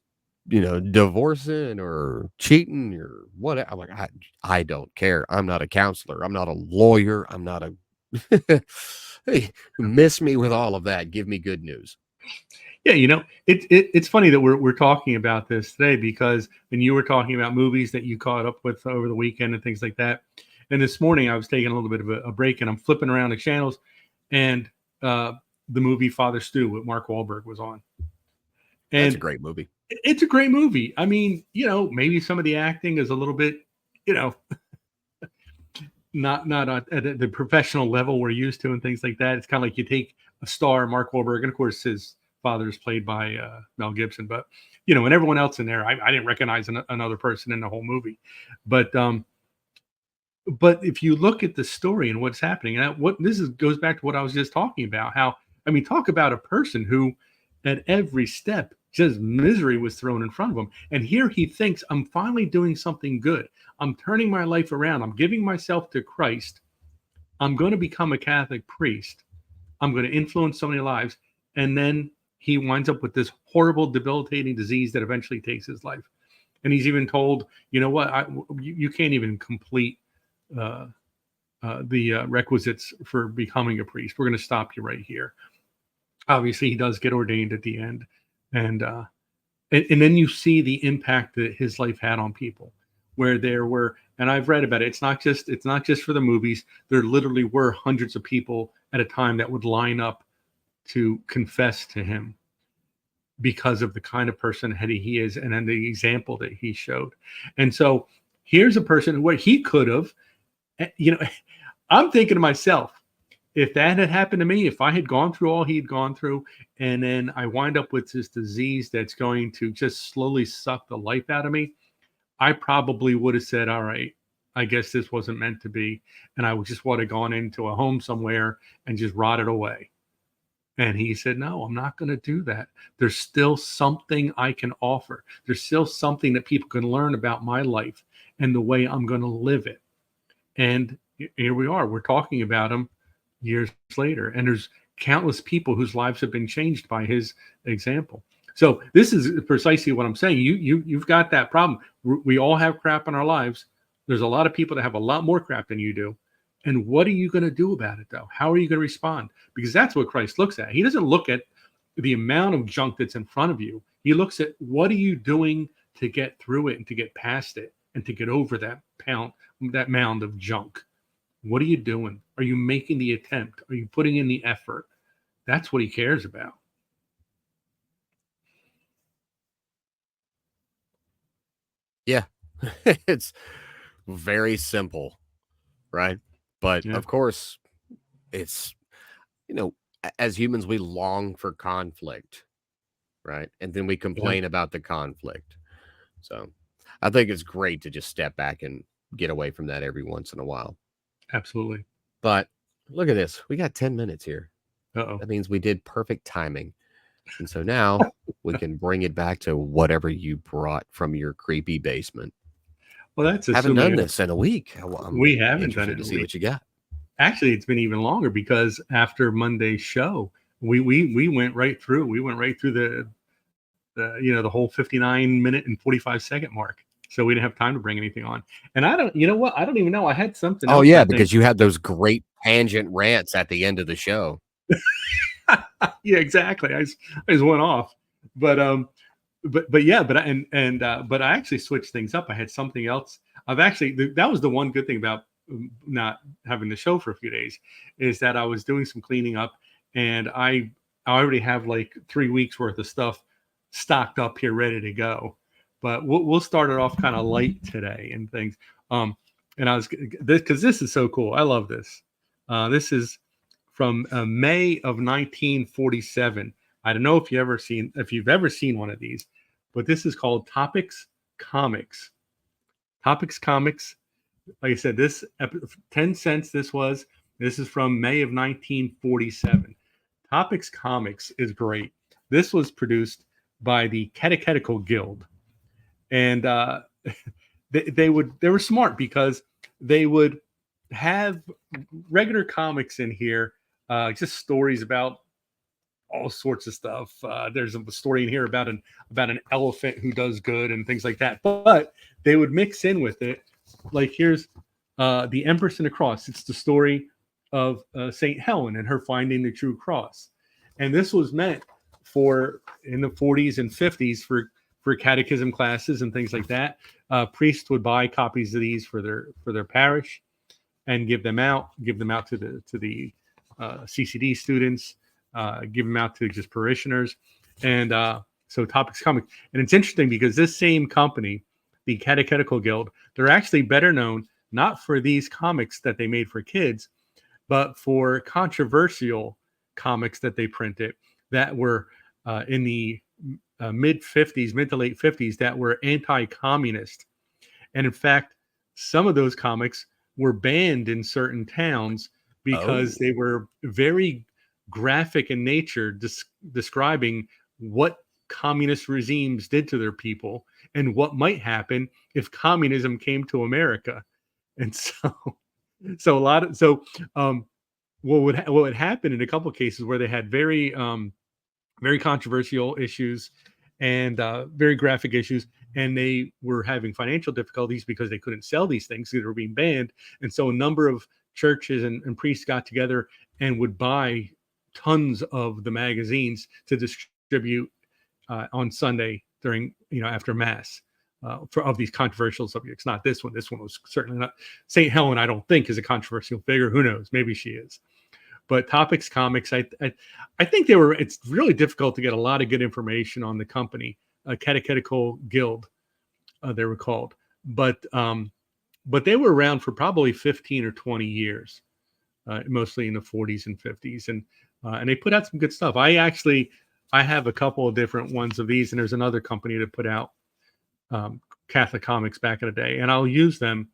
divorcing or cheating or whatever. I'm like, I don't care. I'm not a counselor. I'm not a lawyer. I'm not a hey, miss me with all of that. Give me good news.
Yeah, it's funny that we're talking about this today because when you were talking about movies that you caught up with over the weekend and things like that, and this morning I was taking a little bit of a break and I'm flipping around the channels, and uh, the movie Father Stew with Mark Wahlberg was on,
That's a
and
great movie.
it's a great movie. I mean, maybe some of the acting is a little bit, you know, not at the professional level we're used to and things like that. It's kind of like you take a star, Mark Wahlberg, and of course his father is played by Mel Gibson, but and everyone else in there, I didn't recognize another person in the whole movie, but if you look at the story and what's happening, and what this is goes back to what I was just talking about. How I mean, talk about a person who, at every step, just misery was thrown in front of him, and here he thinks, "I'm finally doing something good. I'm turning my life around. I'm giving myself to Christ. I'm going to become a Catholic priest. I'm going to influence so many lives," and then he winds up with this horrible, debilitating disease that eventually takes his life. And he's even told, "You know what? You can't even complete." Uh, the requisites for becoming a priest. We're going to stop you right here. Obviously, he does get ordained at the end, and and then you see the impact that his life had on people. Where there were, and I've read about it. It's not just for the movies. There literally were hundreds of people at a time that would line up to confess to him because of the kind of person that he is and then the example that he showed. And so here's a person where he could have, you know, I'm thinking to myself, if that had happened to me, if I had gone through all he'd gone through, and then I wind up with this disease that's going to just slowly suck the life out of me, I probably would have said, all right, I guess this wasn't meant to be. And I just would have gone into a home somewhere and just rotted away. And he said, no, I'm not going to do that. There's still something I can offer. There's still something that people can learn about my life and the way I'm going to live it. And here we are. We're talking about him years later. And there's countless people whose lives have been changed by his example. So this is precisely what I'm saying. You've got that problem. We all have crap in our lives. There's a lot of people that have a lot more crap than you do. And what are you going to do about it, though? How are you going to respond? Because that's what Christ looks at. He doesn't look at the amount of junk that's in front of you. He looks at what are you doing to get through it and to get past it and to get over that mound of junk. What are you doing? Are you making the attempt? Are you putting in the effort? That's what he cares about.
Yeah. It's very simple, right? But
Yeah.
of course, it's, as humans, we long for conflict, right? And then we
Yeah.
complain about the conflict. So I think it's great to just step back and get away from that every once in a while.
Absolutely.
But look at this. We got 10 minutes here.
Uh-oh.
That means we did perfect timing. And so now we can bring it back to whatever you brought from your creepy basement.
Well, that's
Haven't done
assuming
this in a week. I'm
we haven't done
interested
it
to
in a
see
week.
what you got.
Actually, it's been even longer because after Monday's show, we went right through. We went right through the whole 59-minute and 45-second mark. So we didn't have time to bring anything on. And I don't, you know what? I don't even know. I had something
Oh,
else,
yeah,
I think.
because you had those great tangent rants at the end of the show.
Yeah, exactly. I just went off, but yeah, but I actually switched things up. I had something else. That was the one good thing about not having the show for a few days, is that I was doing some cleaning up, and I already have like 3 weeks worth of stuff stocked up here ready to go. But we'll start it off kind of light today and things. And I was because this is so cool. I love this. This is from May of 1947. I don't know if you've ever seen one of these, but this is called Topics Comics. Topics Comics. Like I said, 10 cents. This is from May of 1947. Topics Comics is great. This was produced by the Catechetical Guild, and they were smart because they would have regular comics in here, just stories about all sorts of stuff. There's a story in here about an elephant who does good and things like that. But they would mix in with it, like here's the Empress and the Cross. It's the story of Saint Helen and her finding the true cross. And this was meant for in the 40s and 50s for catechism classes and things like that. Priests would buy copies of these for their parish and give them out to the CCD students, give them out to just parishioners. And so Topics Comics. And it's interesting because this same company, the Catechetical Guild, they're actually better known not for these comics that they made for kids, but for controversial comics that they printed that were in the mid to late 50s that were anti-communist. And in fact, some of those comics were banned in certain towns because they were very graphic in nature, describing what communist regimes did to their people and what might happen if communism came to America. And what would happen in a couple of cases where they had very very controversial issues and very graphic issues, and they were having financial difficulties because they couldn't sell these things because they were being banned. And so a number of churches and priests got together and would buy tons of the magazines to distribute on Sunday during, after Mass, of these controversial subjects. Not this one. This one was certainly not. St. Helen, I don't think, is a controversial figure. Who knows? Maybe she is. But Topics Comics, I think it's really difficult to get a lot of good information on the company, Catechetical Guild, they were called. But they were around for probably 15 or 20 years, mostly in the 40s and 50s. And they put out some good stuff. I have a couple of different ones of these, and there's another company that put out Catholic comics back in the day, and I'll use them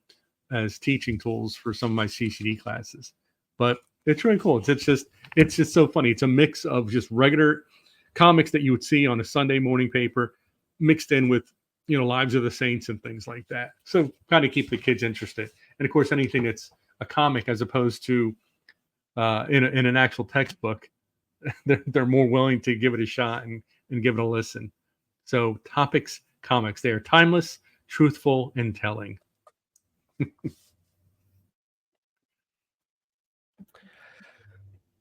as teaching tools for some of my CCD classes. But it's really cool. It's just so funny. It's a mix of just regular comics that you would see on a Sunday morning paper, mixed in with Lives of the Saints and things like that. So kind of keep the kids interested. And of course, anything that's a comic as opposed to in an actual textbook, they're more willing to give it a shot and give it a listen. So Topics Comics, they are timeless, truthful, and telling.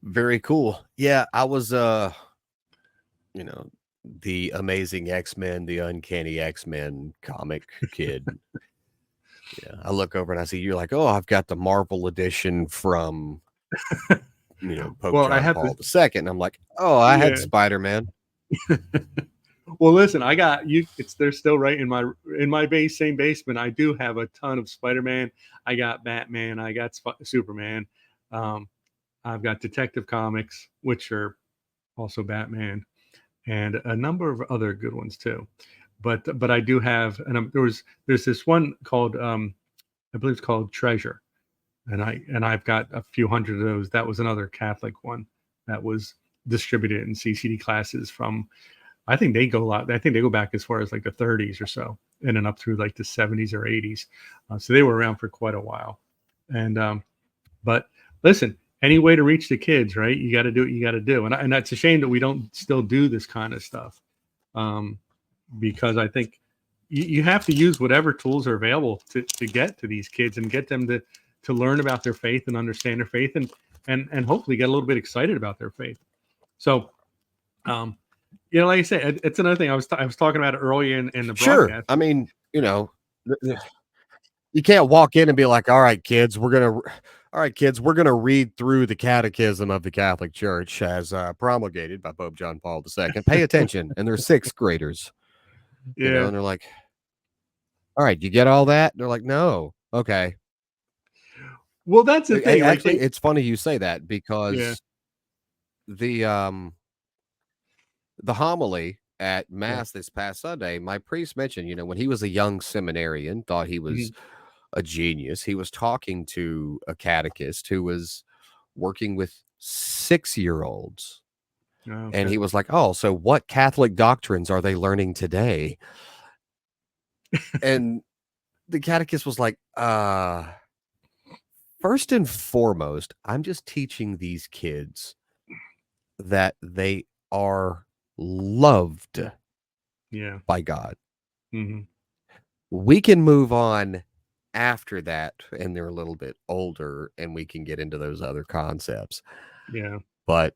Very cool. Yeah, I was the Amazing X-Men, the Uncanny X-Men comic kid. Yeah, I look over and I see you're like, oh, I've got the Marvel edition from Pope John Paul II. And I'm like, oh, I had Spider-Man.
Well, listen, I got you. They're still right in my same basement. I do have a ton of Spider-Man. I got Batman. I got Superman. I've got Detective Comics, which are also Batman, and a number of other good ones too. but I do have, and there's this one called I believe it's called Treasure, and I've got a few hundred of those. That was another Catholic one that was distributed in CCD classes from, I think they go back as far as like the 30s or so, and then up through like the 70s or 80s. So they were around for quite a while. And but listen, any way to reach the kids, right? You got to do what you got to do, and that's a shame that we don't still do this kind of stuff, because I think you have to use whatever tools are available to get to these kids and get them to learn about their faith and understand their faith, and hopefully get a little bit excited about their faith. So, like I said, it's another thing I was talking about it earlier in the
Sure.
broadcast.
I mean, you can't walk in and be like, all right, kids, we're going to read through the Catechism of the Catholic Church as promulgated by Pope John Paul II. Pay attention. And they're sixth graders,
Yeah.
and they're like, all right, you get all that? And they're like, no. Okay.
Well, that's the thing.
Actually, it's funny you say that, because the homily at Mass this past Sunday, my priest mentioned, when he was a young seminarian, thought he was a genius. He was talking to a catechist who was working with 6-year-olds. And he was like, oh, so what Catholic doctrines are they learning today? And the catechist was like, first and foremost, I'm just teaching these kids that they are loved by God.
Mm-hmm.
We can move on after that, and they're a little bit older, and we can get into those other concepts.
Yeah.
But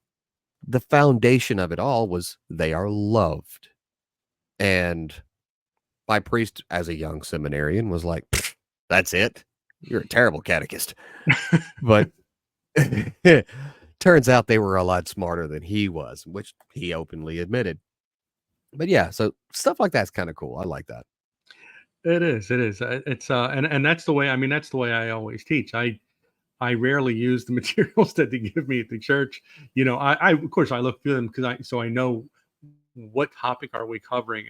the foundation of it all was they are loved. And my priest, as a young seminarian, was like, that's it? You're a terrible catechist. But turns out they were a lot smarter than he was, which he openly admitted. But yeah, so stuff like that's kind of cool. I like that.
It is. It's and that's the way. I mean, that's the way I always teach. I rarely use the materials that they give me at the church. I of course I look through them because I know what topic are we covering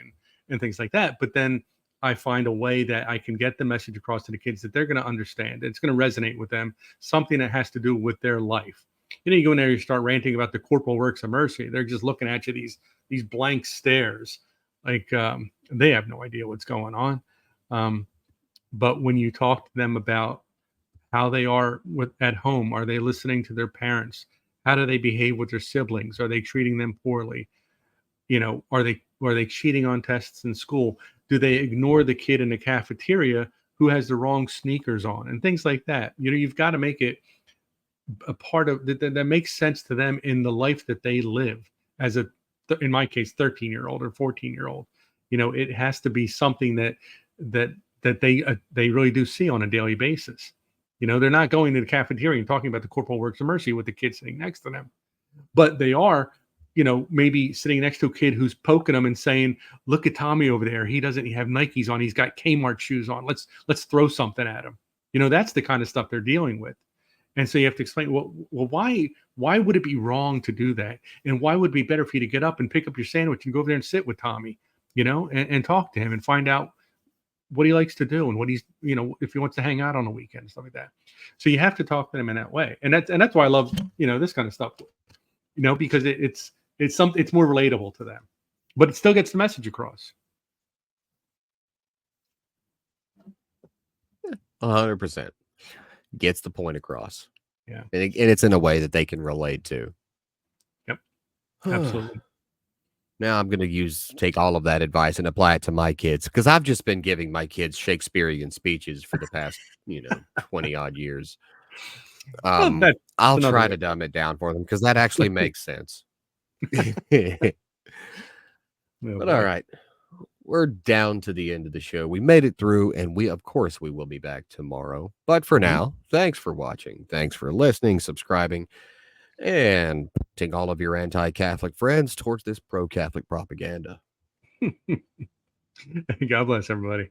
and things like that. But then I find a way that I can get the message across to the kids that they're going to understand. It's going to resonate with them. Something that has to do with their life. You go in there, you start ranting about the corporal works of mercy. They're just looking at you, these blank stares, like they have no idea what's going on. But when you talk to them about how they are at home, are they listening to their parents? How do they behave with their siblings? Are they treating them poorly? Are they cheating on tests in school? Do they ignore the kid in the cafeteria who has the wrong sneakers on and things like that? You've got to make it a part of that makes sense to them in the life that they live as in my case, 13-year-old or 14-year-old. It has to be something that they really do see on a daily basis. They're not going to the cafeteria and talking about the corporal works of mercy with the kid sitting next to them, but they are, maybe sitting next to a kid who's poking them and saying, look at Tommy over there. He doesn't have Nikes on. He's got Kmart shoes on. Let's throw something at him. That's the kind of stuff they're dealing with. And so you have to explain, well, why would it be wrong to do that? And why would it be better for you to get up and pick up your sandwich and go over there and sit with Tommy, and talk to him and find out what he likes to do and what he's, if he wants to hang out on the weekend and stuff like that. So you have to talk to them in that way. And that's why I love, this kind of stuff, because it's more relatable to them, but it still gets the message across.
100%. Gets the point across.
Yeah.
And it's in a way that they can relate to.
Yep. Absolutely.
Now I'm going to take all of that advice and apply it to my kids, because I've just been giving my kids Shakespearean speeches for the past, 20 odd years. I'll try to dumb it down for them, because that actually makes sense. But all right. We're down to the end of the show. We made it through, and of course, we will be back tomorrow. But for now, thanks for watching. Thanks for listening, subscribing, and putting all of your anti-Catholic friends towards this pro-Catholic propaganda.
God bless everybody.